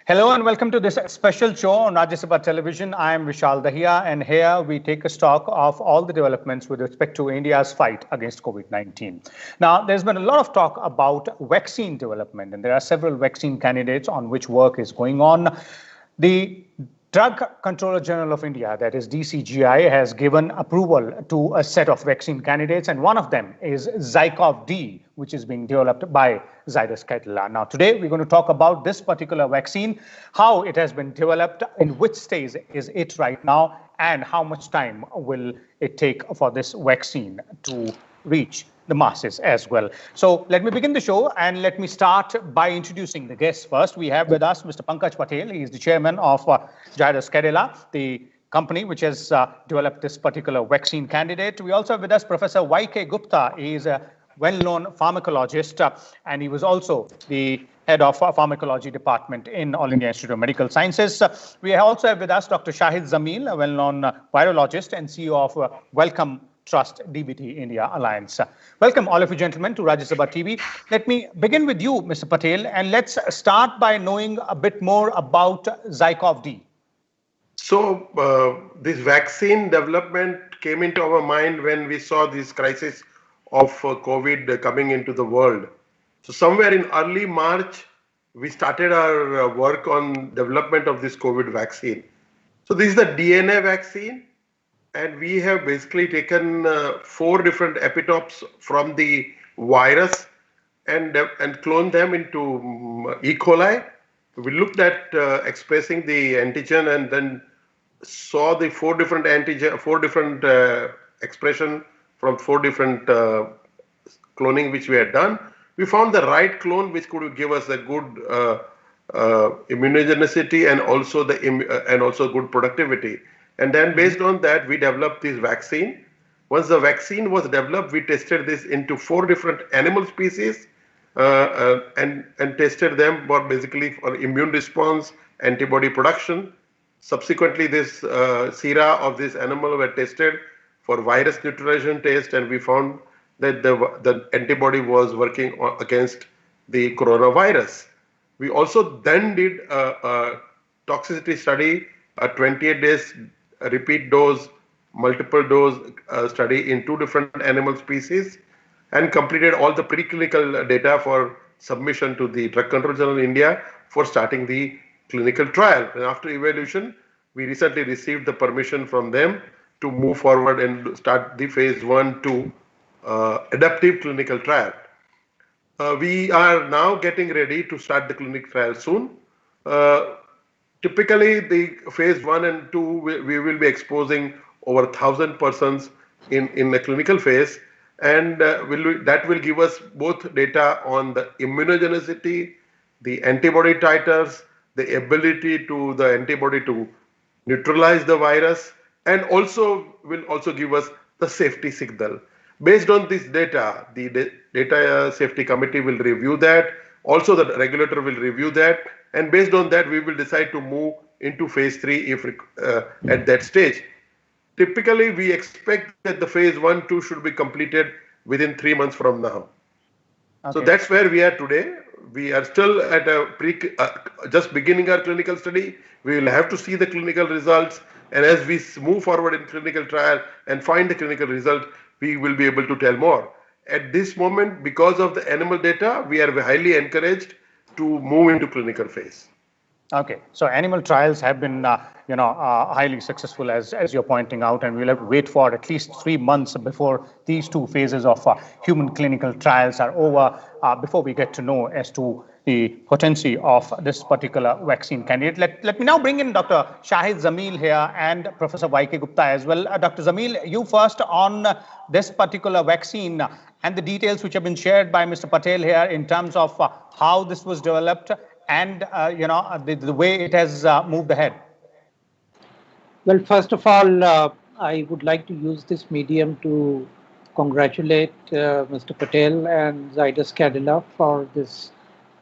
Hello and welcome to this special show on Rajya Sabha Television. I am Vishal Dahiya, and here we take a stock of all the developments with respect to India's fight against COVID-19. Now, there's been a lot of talk about vaccine development, and there are several vaccine candidates on which work is going on. The Drug Controller General of India, that is DCGI, has given approval to a set of vaccine candidates, and one of them is Zycov-D, which is being developed by Zydus Cadila. Now, today we're going to talk about this particular vaccine, how it has been developed, in which stage is it right now, and how much time will it take for this vaccine to reach the masses as well. So let me begin the show and let me start by introducing the guests first. We have with us Mr. Pankaj Patel. He is the chairman of Zydus Cadila, the company which has developed this particular vaccine candidate. We also have with us Professor Y.K. Gupta. He is a well-known pharmacologist and he was also the head of pharmacology department in All India Institute of Medical Sciences. We also have with us Dr. Shahid Zamil, a well-known virologist and CEO of Wellcome Trust DBT India Alliance. Welcome all of you gentlemen to Rajya Sabha TV. Let me begin with you, Mr. Patel, and let's start by knowing a bit more about Zycov-D. So this vaccine development came into our mind when we saw this crisis of COVID coming into the world. So somewhere in early March, we started our work on development of this COVID vaccine. So this is the DNA vaccine. And we have basically taken 4 different epitopes from the virus and cloned them into E. coli. We looked at expressing the antigen and then saw the 4 different antigen, 4 different expression from 4 different cloning which we had done. We found the right clone which could give us a good immunogenicity and also good productivity. And then based on that, we developed this vaccine. Once the vaccine was developed, we tested this into 4 different animal species and tested them for basically for immune response, antibody production. Subsequently, this sera of this animal were tested for virus neutralization test, and we found that the antibody was working against the coronavirus. We also then did a toxicity study, a 28 days repeat dose, multiple dose study in 2 different animal species and completed all the preclinical data for submission to the Drug Control General in India for starting the clinical trial. And after evaluation, we recently received the permission from them to move forward and start the phase 1-2 adaptive clinical trial. We are now getting ready to start the clinical trial soon. Typically, the phase 1 and 2, we will be exposing over 1,000 persons in the clinical phase, and that will give us both data on the immunogenicity, the antibody titers, the ability to the antibody to neutralize the virus, and also will also give us the safety signal. Based on this data, the Data Safety Committee will review that. Also, the regulator will review that. And based on that, we will decide to move into phase 3 if at that stage. Typically, we expect that the phase 1-2 should be completed within 3 months from now. Okay. So that's where we are today. We are still at just beginning our clinical study. We will have to see the clinical results. And as we move forward in clinical trial and find the clinical result, we will be able to tell more. At this moment, because of the animal data, we are highly encouraged to move into clinical phase. Okay, so animal trials have been, highly successful as you're pointing out, and we'll have to wait for at least 3 months before these 2 phases of human clinical trials are over before we get to know as to the potency of this particular vaccine candidate. Let me now bring in Dr. Shahid Zamil here and Professor Y.K. Gupta as well. Dr. Zamil, you first on this particular vaccine and the details which have been shared by Mr. Patel here in terms of how this was developed and the way it has moved ahead. Well, first of all, I would like to use this medium to congratulate Mr. Patel and Zydus Cadila for this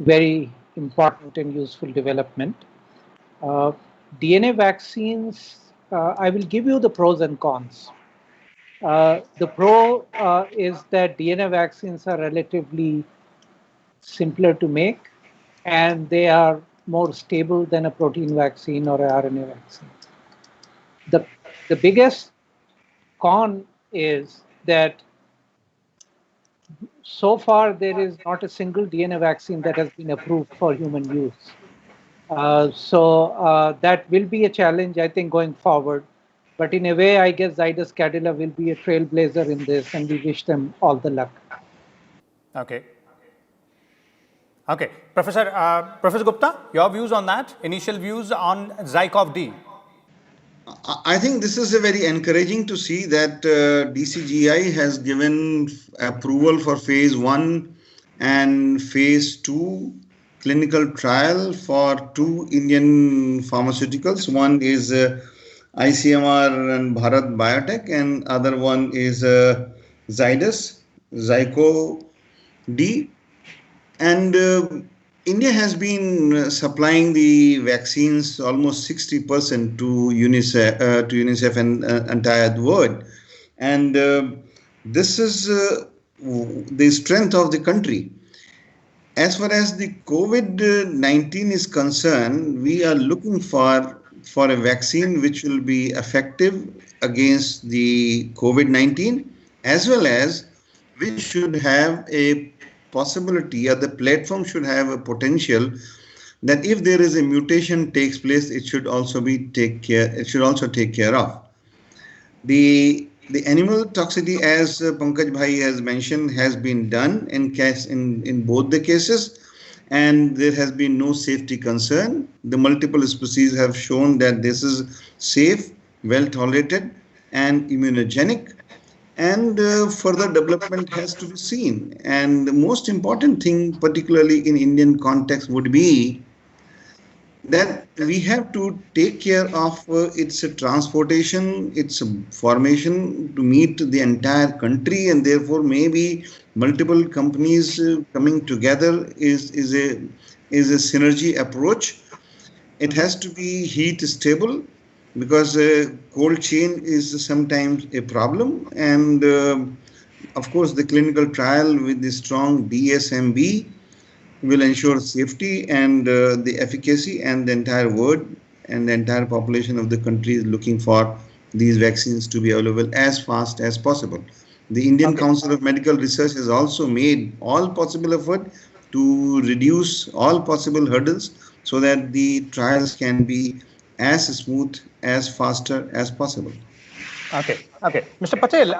very important and useful development. DNA vaccines, I will give you the pros and cons. The pro is that DNA vaccines are relatively simpler to make, and they are more stable than a protein vaccine or a RNA vaccine. The biggest con is that so far there is not a single DNA vaccine that has been approved for human use. So that will be a challenge, I think, going forward. But in a way, I guess Zydus Cadila will be a trailblazer in this, and we wish them all the luck. Okay. Okay. Professor Gupta, your views on that? Initial views on ZyCoV-D? I think this is a very encouraging to see that DCGI has given approval for phase 1 and phase 2 clinical trial for 2 Indian pharmaceuticals. One is ICMR and Bharat Biotech, and other one is Zydus, ZyCoV-D. And India has been supplying the vaccines almost 60% to UNICEF and entire world. And this is the strength of the country. As far as the COVID-19 is concerned, we are looking for a vaccine which will be effective against the COVID-19, as well as which should have a possibility, or the platform should have a potential that if there is a mutation takes place, it should also take care of. The animal toxicity, as Pankaj Bhai has mentioned, has been done in both the cases, and there has been no safety concern. The multiple species have shown that this is safe, well tolerated, and immunogenic. And further development has to be seen. And the most important thing, particularly in Indian context, would be that we have to take care of its transportation, its formation to meet the entire country, and therefore maybe multiple companies coming together is a synergy approach. It has to be heat stable, because cold chain is sometimes a problem, and of course the clinical trial with the strong DSMB will ensure safety and the efficacy, and the entire world and the entire population of the country is looking for these vaccines to be available as fast as possible. The Indian Council of Medical Research has also made all possible effort to reduce all possible hurdles so that the trials can be as smooth, as faster as possible. Okay. Mr. Patel,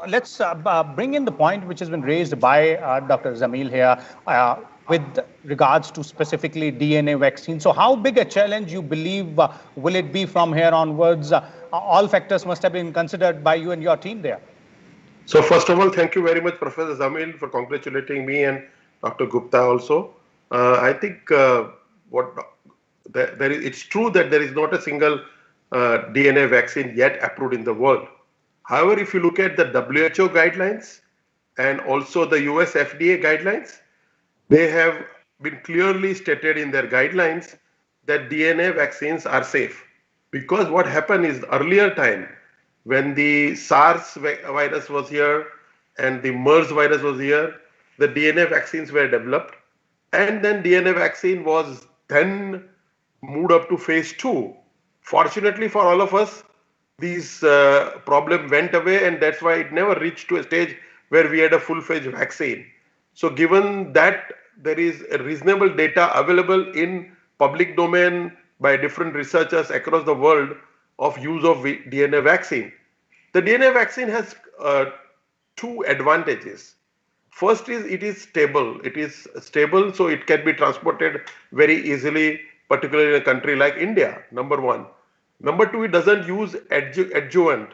let's bring in the point which has been raised by Dr. Zamil here with regards to specifically DNA vaccine. So how big a challenge you believe will it be from here onwards? All factors must have been considered by you and your team there. So first of all, thank you very much, Professor Zamil, for congratulating me and Dr. Gupta also. I think it's true that there is not a single DNA vaccine yet approved in the world. However, if you look at the WHO guidelines and also the US FDA guidelines, they have been clearly stated in their guidelines that DNA vaccines are safe. Because what happened is earlier time, when the SARS virus was here and the MERS virus was here, the DNA vaccines were developed, and then DNA vaccine was then moved up to phase 2. Fortunately for all of us, these problem went away, and that's why it never reached to a stage where we had a full-fledged vaccine. So given that there is a reasonable data available in public domain by different researchers across the world of use of DNA vaccine, the DNA vaccine has 2 advantages. First is it is stable. It is stable, so it can be transported very easily, particularly in a country like India, number 1. Number 2, it doesn't use adjuvant.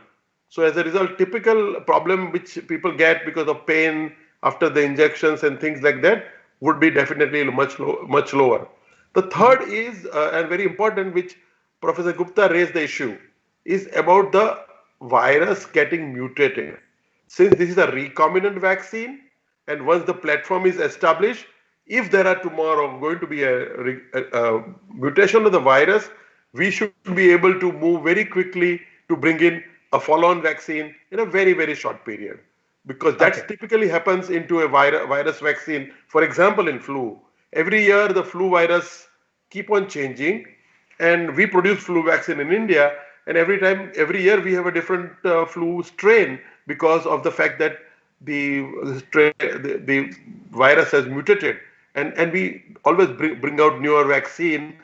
So as a result, typical problem which people get because of pain after the injections and things like that would be definitely much lower. The third is, and very important, which Professor Gupta raised the issue, is about the virus getting mutated. Since this is a recombinant vaccine, and once the platform is established, if there are tomorrow going to be a mutation of the virus, we should be able to move very quickly to bring in a follow-on vaccine in a very, very short period. Because that typically happens into a virus vaccine. For example, in flu, every year the flu virus keep on changing, and we produce flu vaccine in India, and every year we have a different flu strain because of the fact that the virus has mutated, and we always bring out newer vaccine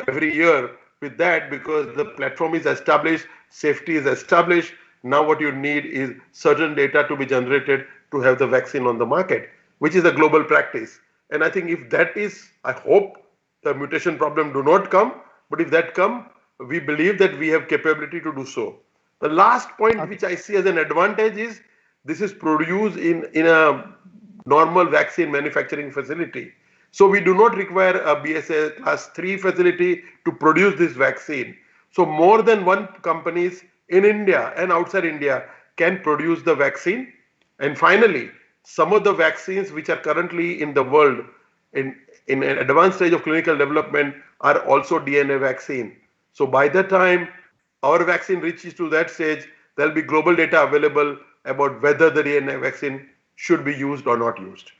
every year with that, because the platform is established, safety is established. Now what you need is certain data to be generated to have the vaccine on the market, which is a global practice. And I think if that is, I hope the mutation problem do not come, but if that come, we believe that we have capability to do so. The last point which I see as an advantage is this is produced in a normal vaccine manufacturing facility. So we do not require a BSA class 3 facility to produce this vaccine. So more than one companies in India and outside India can produce the vaccine. And finally, some of the vaccines which are currently in the world in an advanced stage of clinical development are also DNA vaccine. So by the time our vaccine reaches to that stage, there will be global data available about whether the DNA vaccine should be used or not used.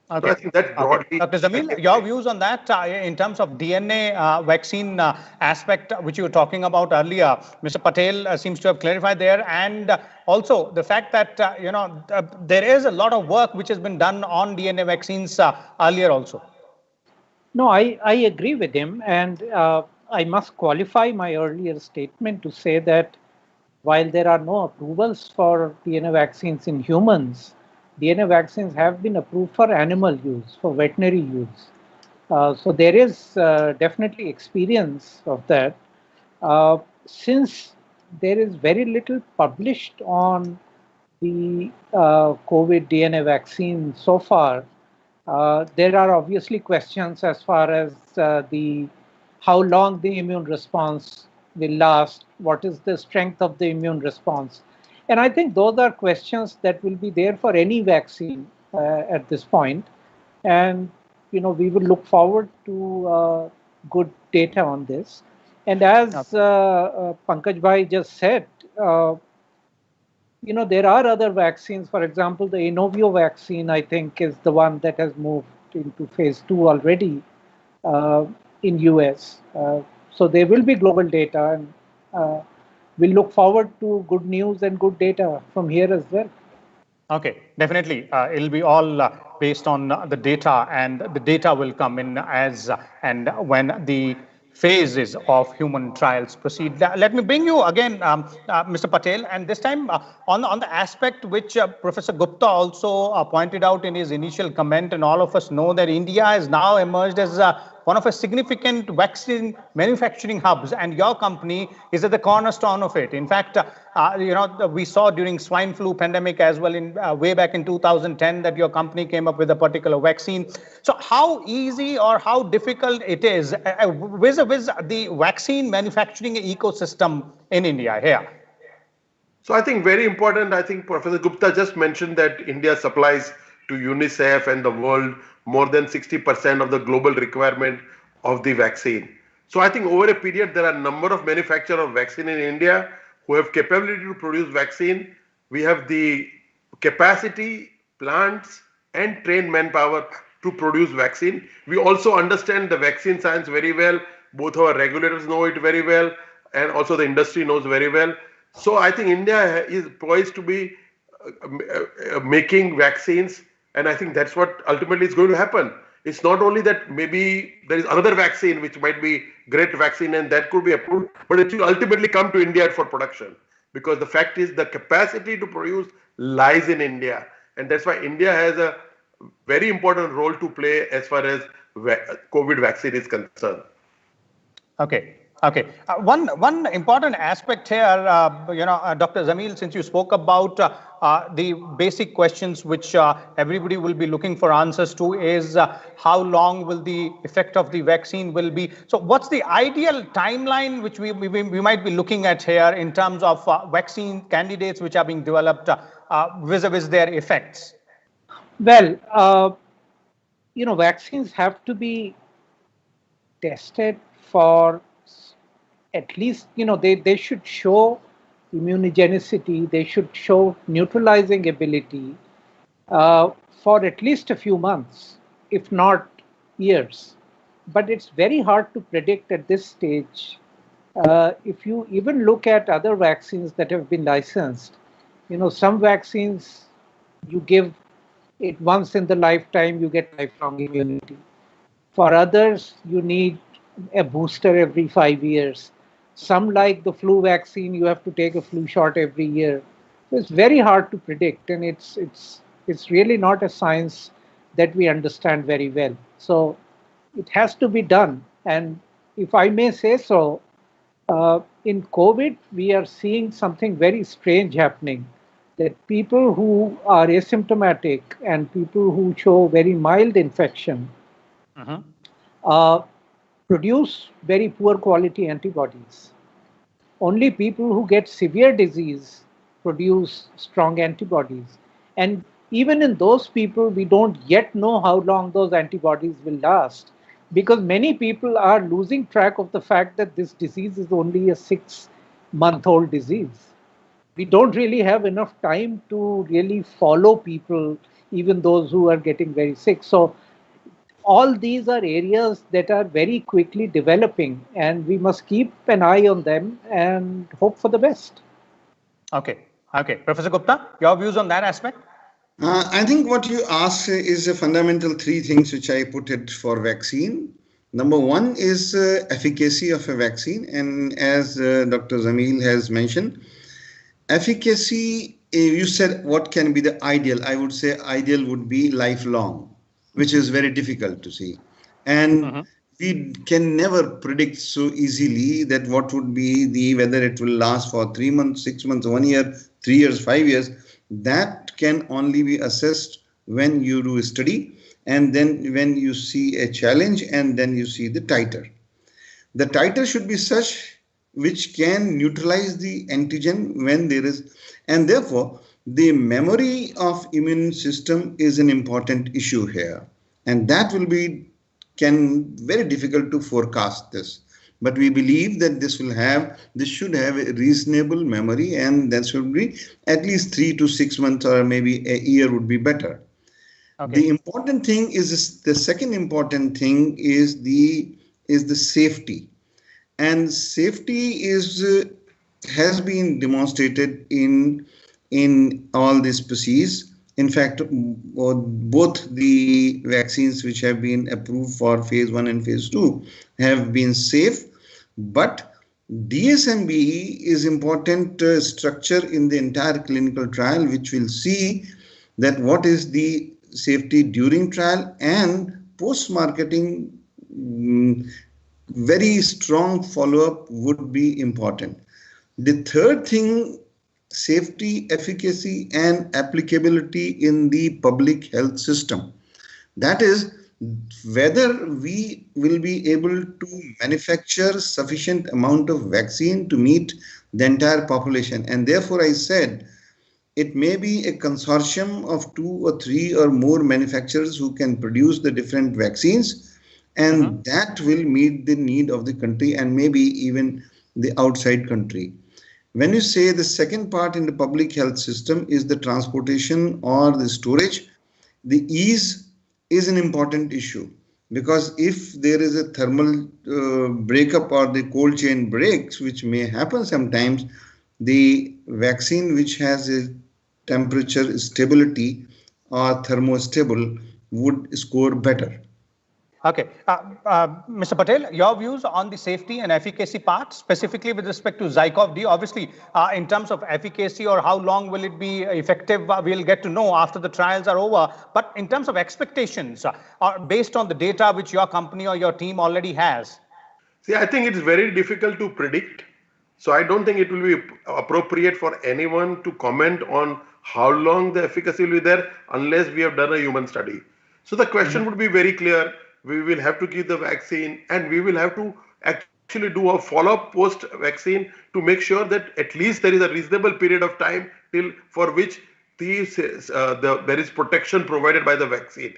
Okay. So I think that broadly. Dr. Zamil, your views on that in terms of DNA vaccine aspect, which you were talking about earlier. Mr. Patel seems to have clarified there, and also the fact that there is a lot of work which has been done on DNA vaccines earlier also. No, I agree with him, and I must qualify my earlier statement to say that while there are no approvals for DNA vaccines in humans, DNA vaccines have been approved for animal use, for veterinary use. So there is definitely experience of that. Since there is very little published on the COVID DNA vaccine so far, there are obviously questions as far as how long the immune response will last, what is the strength of the immune response. And I think those are questions that will be there for any vaccine at this point. And we will look forward to good data on this. And as Pankaj Bhai just said, there are other vaccines. For example, the Inovio vaccine, I think, is the one that has moved into phase 2 already in US. So there will be global data, and we'll look forward to good news and good data from here as well. Okay, definitely. It'll be all based on the data, and the data will come in as and when the phases of human trials proceed. Let me bring you again, Mr. Patel, and this time on the aspect which Professor Gupta also pointed out in his initial comment, and all of us know that India has now emerged as one of a significant vaccine manufacturing hubs, and your company is at the cornerstone of it. In fact, we saw during swine flu pandemic as well in way back in 2010 that your company came up with a particular vaccine. So how easy or how difficult it is with the vaccine manufacturing ecosystem in India here? So I think very important, I think Professor Gupta just mentioned that India supplies to UNICEF and the world more than 60% of the global requirement of the vaccine. So I think over a period, there are a number of manufacturers of vaccine in India who have capability to produce vaccine. We have the capacity, plants, and trained manpower to produce vaccine. We also understand the vaccine science very well. Both our regulators know it very well, and also the industry knows very well. So I think India is poised to be making vaccines, and I think that's what ultimately is going to happen. It's not only that maybe there is another vaccine which might be great vaccine and that could be approved, but it will ultimately come to India for production, because the fact is the capacity to produce lies in India, and that's why India has a very important role to play as far as COVID vaccine is concerned. Okay. One important aspect here, Dr. Zamil, since you spoke about the basic questions which everybody will be looking for answers to, is how long will the effect of the vaccine will be? So what's the ideal timeline which we might be looking at here in terms of vaccine candidates which are being developed vis-a-vis their effects? Well, vaccines have to be tested for at least, they should show immunogenicity, they should show neutralizing ability for at least a few months, if not years. but it's very hard to predict at this stage. If you even look at other vaccines that have been licensed, some vaccines you give it once in the lifetime, you get lifelong immunity. For others, you need a booster every 5 years. Some, like the flu vaccine, you have to take a flu shot every year. So it's very hard to predict, and it's really not a science that we understand very well. So it has to be done. And if I may say so, in COVID, we are seeing something very strange happening. That people who are asymptomatic and people who show very mild infection uh, produce very poor quality antibodies. Only people who get severe disease produce strong antibodies. And even in those people, we don't yet know how long those antibodies will last, because many people are losing track of the fact that this disease is only a 6-month-old disease. We don't really have enough time to really follow people, even those who are getting very sick. So all these are areas that are very quickly developing, and we must keep an eye on them and hope for the best. Okay. Professor Gupta, your views on that aspect? I think what you asked is a fundamental three things which I put it for vaccine. Number one is efficacy of a vaccine. And as Dr. Zamil has mentioned, efficacy, you said what can be the ideal. I would say ideal would be lifelong, which is very difficult to see. And we can never predict so easily that what would be whether it will last for 3 months, 6 months, 1 year, 3 years, 5 years. That can only be assessed when you do a study, and then when you see a challenge, and then you see the titer. The titer should be such which can neutralize the antigen when there is, and therefore the memory of immune system is an important issue here, and that will be very difficult to forecast this. But we believe that this should have a reasonable memory, and that should be at least 3 to 6 months, or maybe a year would be better. Okay. The important thing is the second important thing is the safety, and safety has been demonstrated in all these species. In fact, both the vaccines which have been approved for phase 1 and phase 2 have been safe, but DSMB is important structure in the entire clinical trial, which will see that what is the safety during trial and post-marketing. Very strong follow-up would be important. The third thing, safety, efficacy, and applicability in the public health system. That is, whether we will be able to manufacture sufficient amount of vaccine to meet the entire population. And therefore, I said, it may be a consortium of 2 or 3 or more manufacturers who can produce the different vaccines, and that will meet the need of the country and maybe even the outside country. When you say the second part in the public health system is the transportation or the storage, the ease is an important issue, because if there is a thermal breakup or the cold chain breaks, which may happen sometimes, the vaccine which has a temperature stability or thermostable would score better. Okay. Mr. Patel, your views on the safety and efficacy part, specifically with respect to ZyCoV-D. Obviously, in terms of efficacy or how long will it be effective, we'll get to know after the trials are over. But in terms of expectations, based on the data which your company or your team already has? See, I think it's very difficult to predict. So I don't think it will be appropriate for anyone to comment on how long the efficacy will be there unless we have done a human study. So the question would be very clear. We will have to give the vaccine, and we will have to actually do a follow-up post-vaccine to make sure that at least there is a reasonable period of time for which there is protection provided by the vaccine.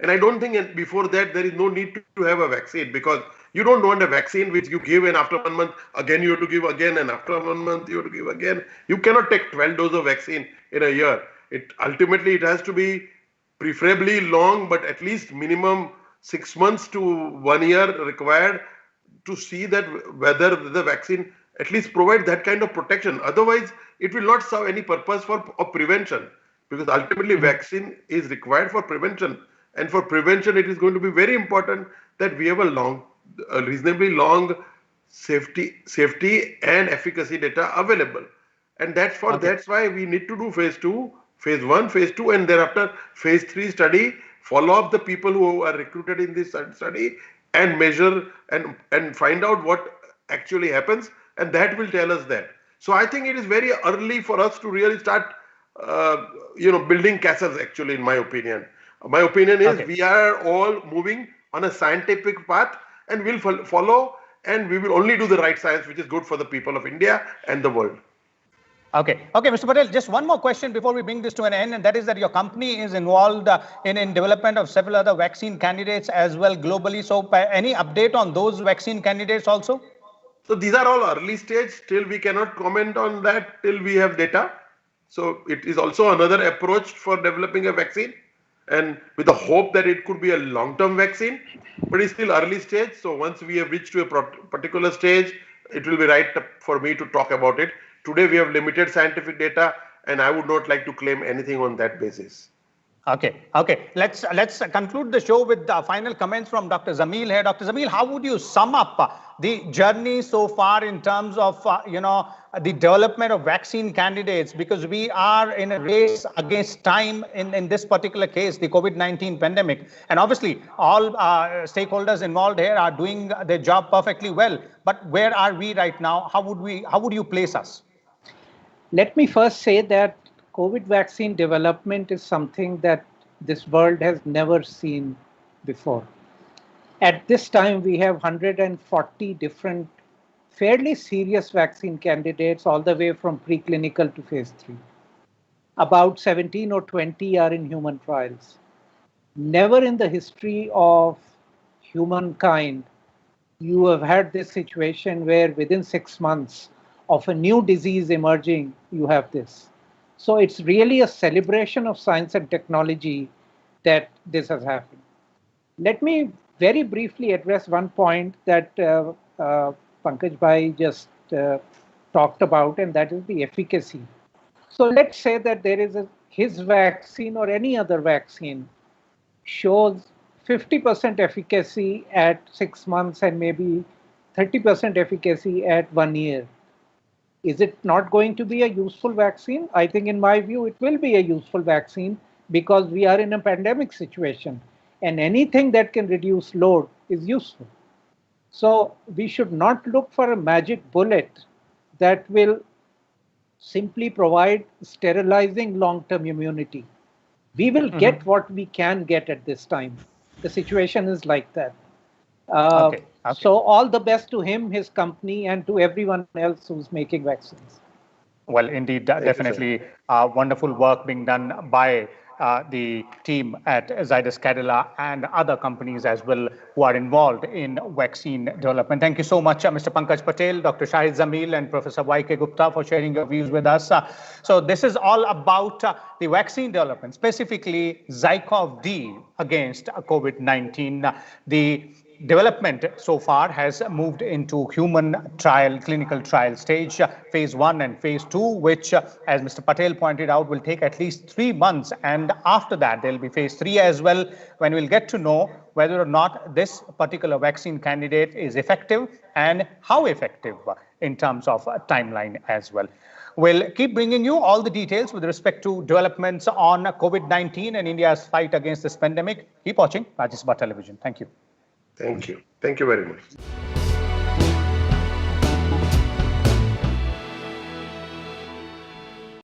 And I don't think before that there is no need to have a vaccine, because you don't want a vaccine which you give and after 1 month again you have to give again, and after 1 month you have to give again. You cannot take 12 doses of vaccine in a year. Ultimately it has to be preferably long, but at least minimum 6 months to 1 year required to see that whether the vaccine at least provide that kind of protection. Otherwise, it will not serve any purpose of prevention, because ultimately vaccine is required for prevention. And for prevention, it is going to be very important that we have a reasonably long safety and efficacy data available. And that's why we need to do phase 2, phase 1, phase 2, and thereafter phase 3 study, follow up the people who are recruited in this study and measure and find out what actually happens, and that will tell us that. So I think it is very early for us to really start building castles, actually, in my opinion. My opinion is we are all moving on a scientific path, and we'll follow, and we will only do the right science, which is good for the people of India and the world. Okay, Mr. Patel, just one more question before we bring this to an end, and that is that your company is involved in development of several other vaccine candidates as well globally. So any update on those vaccine candidates also? So these are all early stage. Still, we cannot comment on that till we have data. So it is also another approach for developing a vaccine, and with the hope that it could be a long-term vaccine, but it's still early stage. So once we have reached to a particular stage, it will be right for me to talk about it. Today, we have limited scientific data, and I would not like to claim anything on that basis. Okay. Let's conclude the show with the final comments from Dr. Zamil here. Dr. Zamil, how would you sum up the journey so far in terms of the development of vaccine candidates? Because we are in a race against time in this particular case, the COVID-19 pandemic, and obviously all stakeholders involved here are doing their job perfectly well. But where are we right now? How would you place us? Let me first say that COVID vaccine development is something that this world has never seen before. At this time, we have 140 different fairly serious vaccine candidates, all the way from preclinical to phase 3. About 17 or 20 are in human trials. Never in the history of humankind you have had this situation where within 6 months of a new disease emerging, you have this. So it's really a celebration of science and technology that this has happened. Let me very briefly address one point that Pankaj Bhai just talked about, and that is the efficacy. So let's say that there is his vaccine or any other vaccine shows 50% efficacy at 6 months and maybe 30% efficacy at 1 year. Is it not going to be a useful vaccine? I think in my view, it will be a useful vaccine because we are in a pandemic situation and anything that can reduce load is useful. So we should not look for a magic bullet that will simply provide sterilizing long-term immunity. We will get what we can get at this time. The situation is like that. So all the best to him, his company, and to everyone else who's making vaccines. Well, indeed, definitely wonderful work being done by the team at Zydus Cadila and other companies as well who are involved in vaccine development. Thank you so much, Mr. Pankaj Patel, Dr. Shahid Zamil, and Professor Y.K. Gupta for sharing your views with us. So this is all about the vaccine development, specifically ZyCoV-D against COVID-19. The development so far has moved into human trial, clinical trial stage, phase 1 and phase 2, which, as Mr. Patel pointed out, will take at least 3 months. And after that, there will be phase 3 as well, when we'll get to know whether or not this particular vaccine candidate is effective and how effective in terms of timeline as well. We'll keep bringing you all the details with respect to developments on COVID-19 and India's fight against this pandemic. Keep watching Rajya Sabha Television. Thank you. Thank you. Thank you very much.